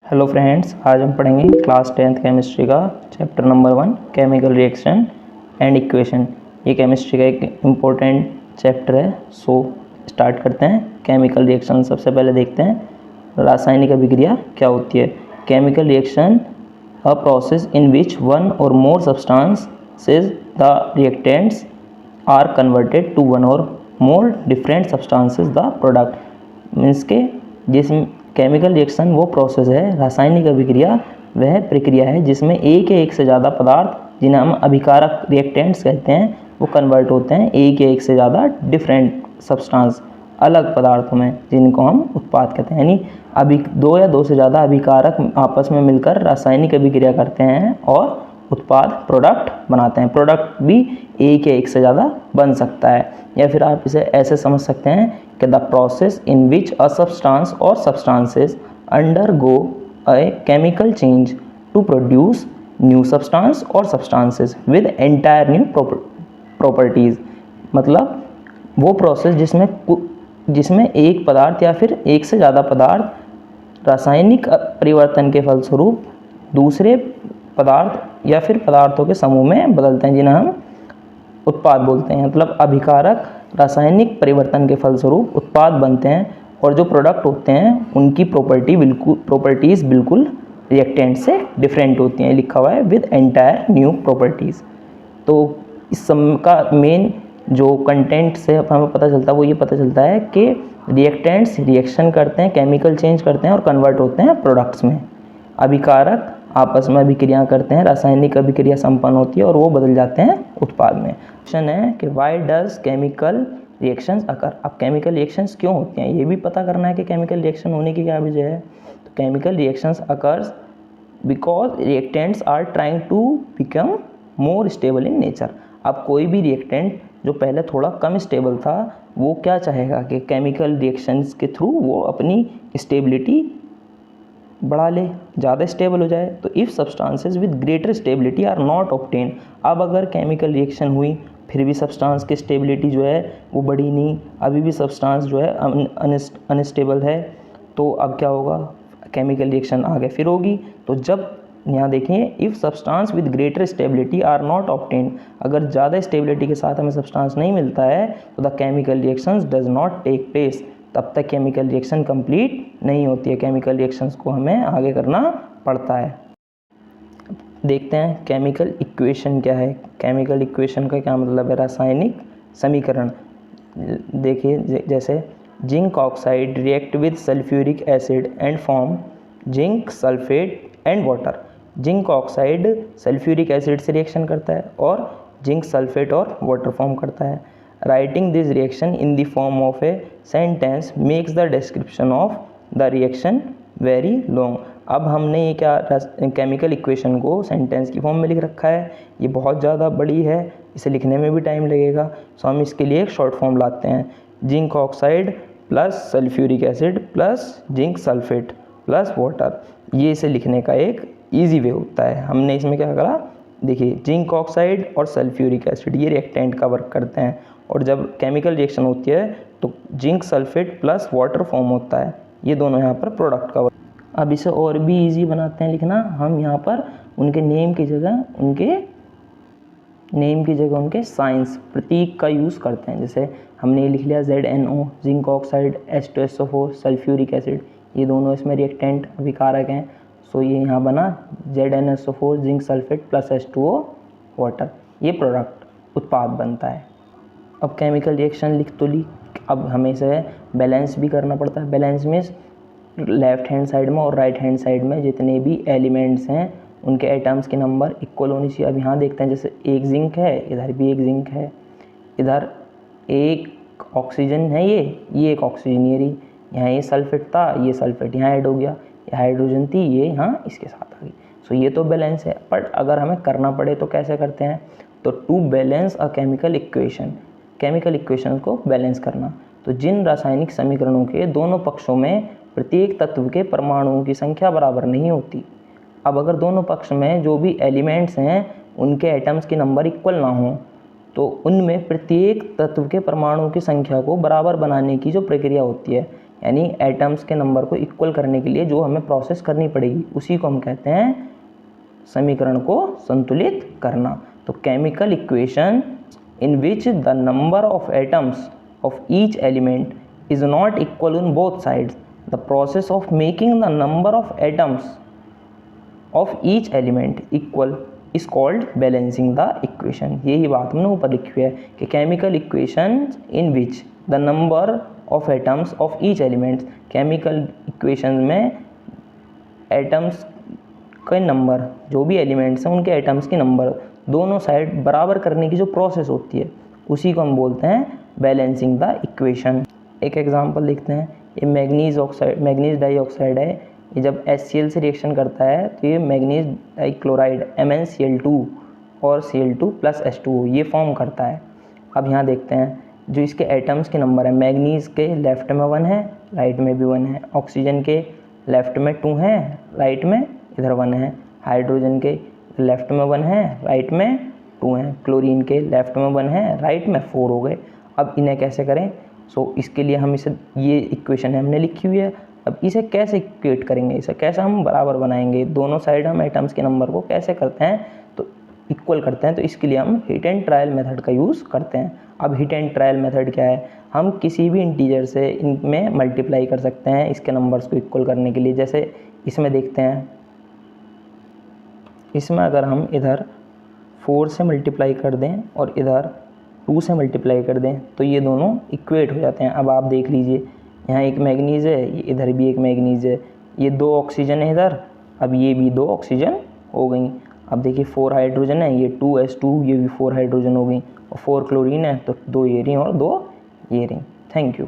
Hello friends, आज हम पढ़ेंगे क्लास 10th केमिस्ट्री का chapter number 1 chemical reaction and equation. ये केमिस्ट्री का एक इम्पोर्टेंट चैप्टर है। सो स्टार्ट करते हैं। केमिकल रिएक्शन सबसे पहले देखते हैं रासायनिक अभिक्रिया क्या होती है। Chemical reaction a process in which one or more substances the reactants are converted to one or more different substances the product. Means के जिसमें केमिकल रिएक्शन वो प्रोसेस है, रासायनिक अभिक्रिया वह प्रक्रिया है जिसमें एक या एक से ज़्यादा पदार्थ जिन्हें हम अभिकारक रिएक्टेंट्स कहते हैं वो कन्वर्ट होते हैं एक या एक से ज़्यादा डिफरेंट सब्सटेंस अलग पदार्थों में, जिनको हम उत्पाद कहते हैं। यानी दो या दो से ज़्यादा अभिकारक आपस में मिलकर रासायनिक अभिक्रिया करते हैं और उत्पाद प्रोडक्ट बनाते हैं। प्रोडक्ट भी एक या एक से ज़्यादा बन सकता है, या फिर आप इसे ऐसे समझ सकते हैं कि the process in which a substance or substances undergo a chemical change to produce new substance or substances with entire new properties. मतलब वो प्रोसेस जिसमें एक पदार्थ या फिर एक से ज़्यादा पदार्थ रासायनिक परिवर्तन के फलस्वरूप दूसरे पदार्थ या फिर पदार्थों के समूह में बदलते हैं, जिन्हें हम उत्पाद बोलते हैं। मतलब अभिकारक रासायनिक परिवर्तन के फलस्वरूप उत्पाद बनते हैं और जो प्रोडक्ट होते हैं उनकी प्रॉपर्टीज़ बिल्कुल रिएक्टेंट से डिफरेंट होती हैं। लिखा हुआ है विद एंटायर न्यू प्रॉपर्टीज़। तो इस सब का मेन जो कंटेंट से हमें पता चलता है वो ये पता चलता है कि रिएक्टेंट्स रिएक्शन करते हैं, केमिकल चेंज करते हैं और कन्वर्ट होते हैं प्रोडक्ट्स में। अभिकारक आपस में अभिक्रिया करते हैं, रासायनिक अभिक्रिया संपन्न होती है और वो बदल जाते हैं उत्पाद में। क्वेश्चन है कि व्हाई डज केमिकल रिएक्शंस अकर। अब केमिकल रिएक्शंस क्यों होती हैं ये भी पता करना है कि केमिकल रिएक्शन होने की क्या वजह है। तो chemical reactions occurs because reactants are trying to become more stable in nature. अब कोई भी रिएक्टेंट जो पहले थोड़ा कम स्टेबल था वो क्या चाहेगा कि केमिकल रिएक्शंस के थ्रू वो अपनी स्टेबिलिटी बढ़ा ले, ज़्यादा स्टेबल हो जाए। तो if substances with greater stability are not obtain. अब अगर केमिकल रिएक्शन हुई फिर भी सब्सटेंस की स्टेबिलिटी जो है वो बढ़ी नहीं, अभी भी सब्सटेंस जो है अनस्टेबल है, तो अब क्या होगा, केमिकल रिएक्शन आगे फिर होगी। तो जब यहाँ देखिए if substance with greater stability are not obtain, अगर ज़्यादा स्टेबिलिटी के साथ हमें सब्सटेंस नहीं मिलता है तो the chemical reactions does not take place, तब तक केमिकल रिएक्शन कंप्लीट नहीं होती है। केमिकल रिएक्शंस को हमें आगे करना पड़ता है। देखते हैं केमिकल इक्वेशन क्या है। केमिकल इक्वेशन का क्या मतलब है, रासायनिक समीकरण। देखिए जैसे zinc oxide react with sulphuric acid and form zinc sulphate and water. Zinc oxide sulphuric acid से रिएक्शन करता है और जिंक सल्फेट और वाटर फॉर्म करता है। Writing this reaction in the form of a sentence makes the description of the reaction very long। अब हमने ये क्या केमिकल इक्वेशन को सेंटेंस की फॉर्म में लिख रखा है, ये बहुत ज़्यादा बड़ी है, इसे लिखने में भी टाइम लगेगा। सो हम इसके लिए एक शॉर्ट फॉर्म लाते हैं, zinc oxide plus sulphuric acid plus zinc sulphate plus water. ये इसे लिखने का एक ईजी वे होता है। हमने इसमें क्या करा, देखिए जिंक ऑक्साइड और सल्फ्यूरिक एसिड ये रिएक्टेंट का वर्क करते हैं और जब केमिकल रिएक्शन होती है तो zinc sulphate plus water form होता है, ये दोनों यहाँ पर प्रोडक्ट का वर्क। अब इसे और भी इजी बनाते हैं लिखना। हम यहाँ पर उनके नेम की जगह उनके साइंस प्रतीक का यूज़ करते हैं। जैसे हमने ये लिख लिया ZNO zinc oxide, H2SO4 sulphuric acid, ये दोनों इसमें रिएक्टेंट अभिकारक हैं। सो ये यहाँ बना ZnSO4 zinc sulphate plus H2O water, ये प्रोडक्ट उत्पाद बनता है। अब केमिकल रिएक्शन लिख तो ली, अब हमें इसे बैलेंस भी करना पड़ता है। Balance means left hand side में और राइट हैंड साइड में जितने भी एलिमेंट्स हैं उनके एटम्स के नंबर इक्वल होनी चाहिए। अब यहाँ देखते हैं जैसे एक जिंक है, इधर भी एक जिंक है, इधर एक ऑक्सीजन है, ये एक ऑक्सीजन ये रही, यहाँ ये सल्फेट था, ये सल्फेट यहाँ ऐड हो गया, ये हाइड्रोजन थी, ये यहाँ इसके साथ आ गई। सो ये तो बैलेंस है। बट अगर हमें करना पड़े तो कैसे करते हैं, तो to balance a chemical equation, chemical equation को बैलेंस करना। तो जिन रासायनिक समीकरणों के दोनों पक्षों में प्रत्येक तत्व के परमाणुओं की संख्या बराबर नहीं होती, अब अगर दोनों पक्ष में जो भी एलिमेंट्स हैं उनके एटम्स के नंबर इक्वल ना हो तो उनमें प्रत्येक तत्व के परमाणुओं की संख्या को बराबर बनाने की जो प्रक्रिया होती है यानी एटम्स के नंबर को इक्वल करने के लिए जो हमें प्रोसेस करनी पड़ेगी उसी को हम कहते हैं समीकरण को संतुलित करना। तो chemical equation in which the number of atoms of each element is not equal on both sides, the process of making the number of atoms of each element equal is called balancing the equation। यही बात हमने ऊपर लिखी हुई है कि chemical equations in which the number of atoms of each element, chemical equation में atoms के नंबर, जो भी एलिमेंट्स हैं उनके एटम्स के नंबर दोनों साइड बराबर करने की जो प्रोसेस होती है उसी को हम बोलते हैं बैलेंसिंग द इक्वेशन। एक एग्जांपल देखते हैं। ये मैग्नीज डाइऑक्साइड है। ये जब HCl से रिएक्शन करता है तो ये मैग्नीज डाइक्लोराइड MnCl2 और Cl2+H2O ये फॉर्म करता है। अब यहाँ देखते हैं जो इसके एटम्स के नंबर है, मैग्नीज के लेफ्ट में 1 है, राइट में भी 1 है, ऑक्सीजन के लेफ्ट में 2 है, राइट में इधर 1 है, हाइड्रोजन के लेफ्ट में 1 है, राइट में 2 है, क्लोरीन के लेफ्ट में 1 है, राइट में 4 हो गए। अब इन्हें कैसे करें? इसके लिए हम इसे, ये इक्वेशन हमने लिखी हुई है, अब इसे कैसे इक्वेट करेंगे, इसे कैसे हम बराबर बनाएंगे, दोनों साइड हम एटम्स के नंबर को कैसे करते हैं तो इक्वल करते हैं। तो इसके लिए हम हिट एंड ट्रायल मेथड का यूज़ करते हैं। अब हिट एंड ट्रायल मेथड क्या है? हम किसी भी इंटीजर से इनमें मल्टीप्लाई कर सकते हैं इसके नंबर्स को इक्वल करने के लिए। जैसे इसमें देखते हैं, इसमें अगर हम इधर 4 से मल्टीप्लाई कर दें और इधर 2 से मल्टीप्लाई कर दें तो ये दोनों इक्वेट हो जाते हैं। अब आप देख लीजिए, यहाँ एक मैग्नीज है, इधर भी एक मैग्नीज है, ये 2 ऑक्सीजन है इधर, अब ये भी 2 ऑक्सीजन हो गई। अब देखिए 4 हाइड्रोजन है, ये 2s2, ये भी 4 हाइड्रोजन हो गई, और 4 क्लोरीन है तो 2 ये रही और 2 ये रही। Thank you.